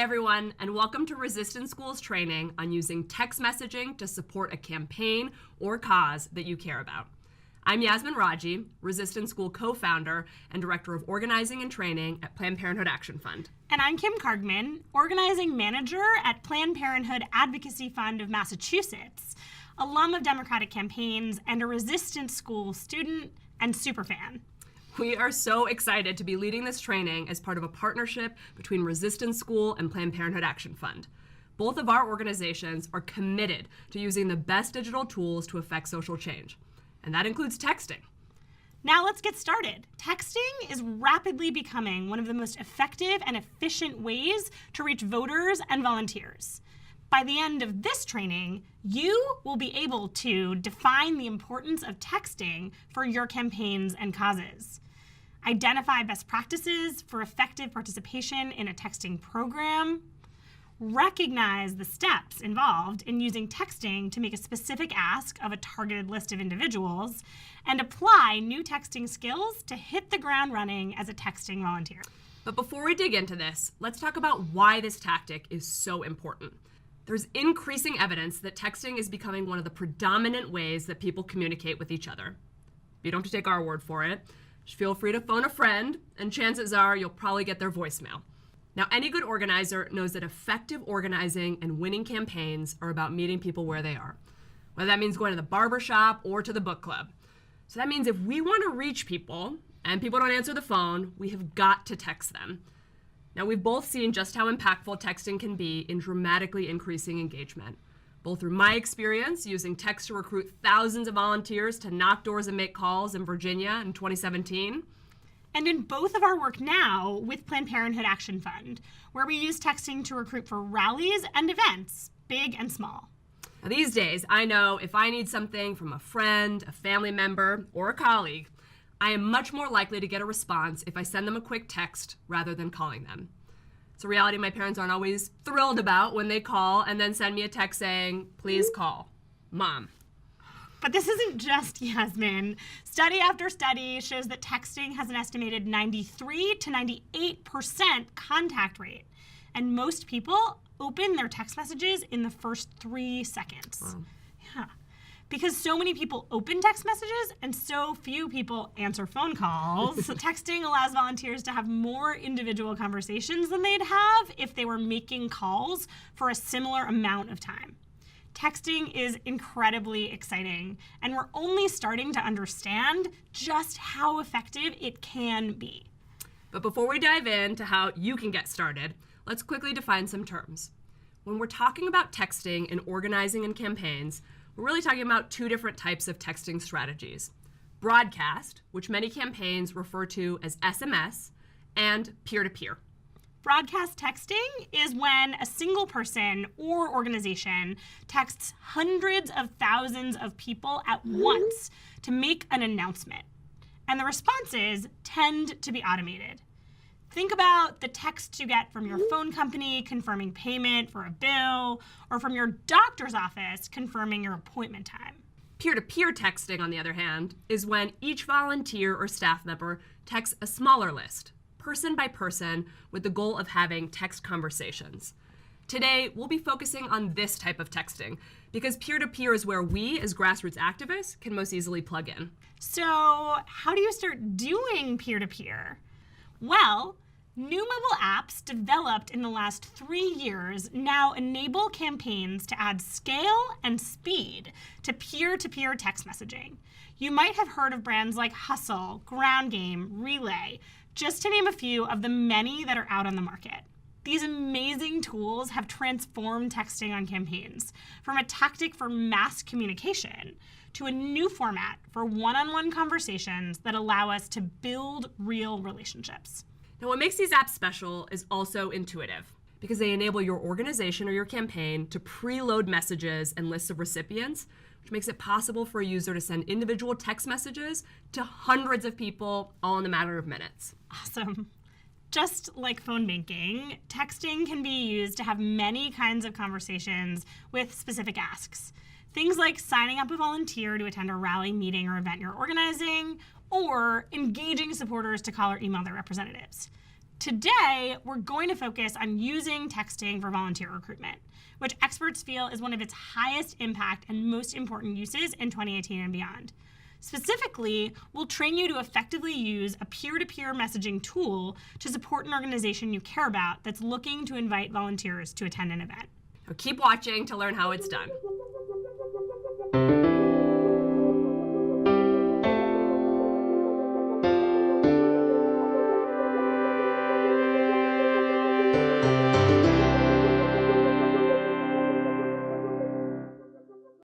Hi, everyone, and welcome to Resistance School's training on using text messaging to support a campaign or cause that you care about. I'm Yasmin Raji, Resistance School co-founder and Director of Organizing and Training at Planned Parenthood Action Fund. And I'm Kim Kargman, Organizing Manager at Planned Parenthood Advocacy Fund of Massachusetts, alum of Democratic campaigns, and a Resistance School student and superfan. We are so excited to be leading this training as part of a partnership between Resistance School and Planned Parenthood Action Fund. Both of our organizations are committed to using the best digital tools to affect social change, and that includes texting. Now let's get started. Texting is rapidly becoming one of the most effective and efficient ways to reach voters and volunteers. By the end of this training, you will be able to define the importance of texting for your campaigns and causes, identify best practices for effective participation in a texting program, recognize the steps involved in using texting to make a specific ask of a targeted list of individuals, and apply new texting skills to hit the ground running as a texting volunteer. But before we dig into this, let's talk about why this tactic is so important. There's increasing evidence that texting is becoming one of the predominant ways that people communicate with each other. You don't have to take our word for it. Just feel free to phone a friend, and chances are you'll probably get their voicemail. Now, any good organizer knows that effective organizing and winning campaigns are about meeting people where they are, whether that means going to the barber shop or to the book club. So that means if we want to reach people and people don't answer the phone, we have got to text them. Now, we've both seen just how impactful texting can be in dramatically increasing engagement, both through my experience using text to recruit thousands of volunteers to knock doors and make calls in Virginia in 2017. And in both of our work now with Planned Parenthood Action Fund, where we use texting to recruit for rallies and events, big and small. Now, these days, I know if I need something from a friend, a family member, or a colleague, I am much more likely to get a response if I send them a quick text rather than calling them. It's a reality my parents aren't always thrilled about when they call and then send me a text saying, "Please call, Mom." But this isn't just Yasmin. Study after study shows that texting has an estimated 93 to 98% contact rate. And most people open their text messages in the first 3 seconds. Wow. Yeah. Because so many people open text messages and so few people answer phone calls, texting allows volunteers to have more individual conversations than they'd have if they were making calls for a similar amount of time. Texting is incredibly exciting, and we're only starting to understand just how effective it can be. But before we dive into how you can get started, let's quickly define some terms. When we're talking about texting and organizing in campaigns, we're really talking about two different types of texting strategies. Broadcast, which many campaigns refer to as SMS, and peer-to-peer. Broadcast texting is when a single person or organization texts hundreds of thousands of people at once to make an announcement. And the responses tend to be automated. Think about the texts you get from your phone company confirming payment for a bill, or from your doctor's office confirming your appointment time. Peer-to-peer texting, on the other hand, is when each volunteer or staff member texts a smaller list, person by person, with the goal of having text conversations. Today, we'll be focusing on this type of texting because peer-to-peer is where we, as grassroots activists, can most easily plug in. So, how do you start doing peer-to-peer? Well, new mobile apps developed in the last 3 years now enable campaigns to add scale and speed to peer-to-peer text messaging. You might have heard of brands like Hustle, Ground Game, Relay, just to name a few of the many that are out on the market. These amazing tools have transformed texting on campaigns from a tactic for mass communication to a new format for one-on-one conversations that allow us to build real relationships. Now, what makes these apps special is also intuitive because they enable your organization or your campaign to preload messages and lists of recipients, which makes it possible for a user to send individual text messages to hundreds of people all in a matter of minutes. Awesome. Just like phone banking, texting can be used to have many kinds of conversations with specific asks. Things like signing up a volunteer to attend a rally, meeting, or event you're organizing, or engaging supporters to call or email their representatives. Today, we're going to focus on using texting for volunteer recruitment, which experts feel is one of its highest impact and most important uses in 2018 and beyond. Specifically, we'll train you to effectively use a peer-to-peer messaging tool to support an organization you care about that's looking to invite volunteers to attend an event. So keep watching to learn how it's done.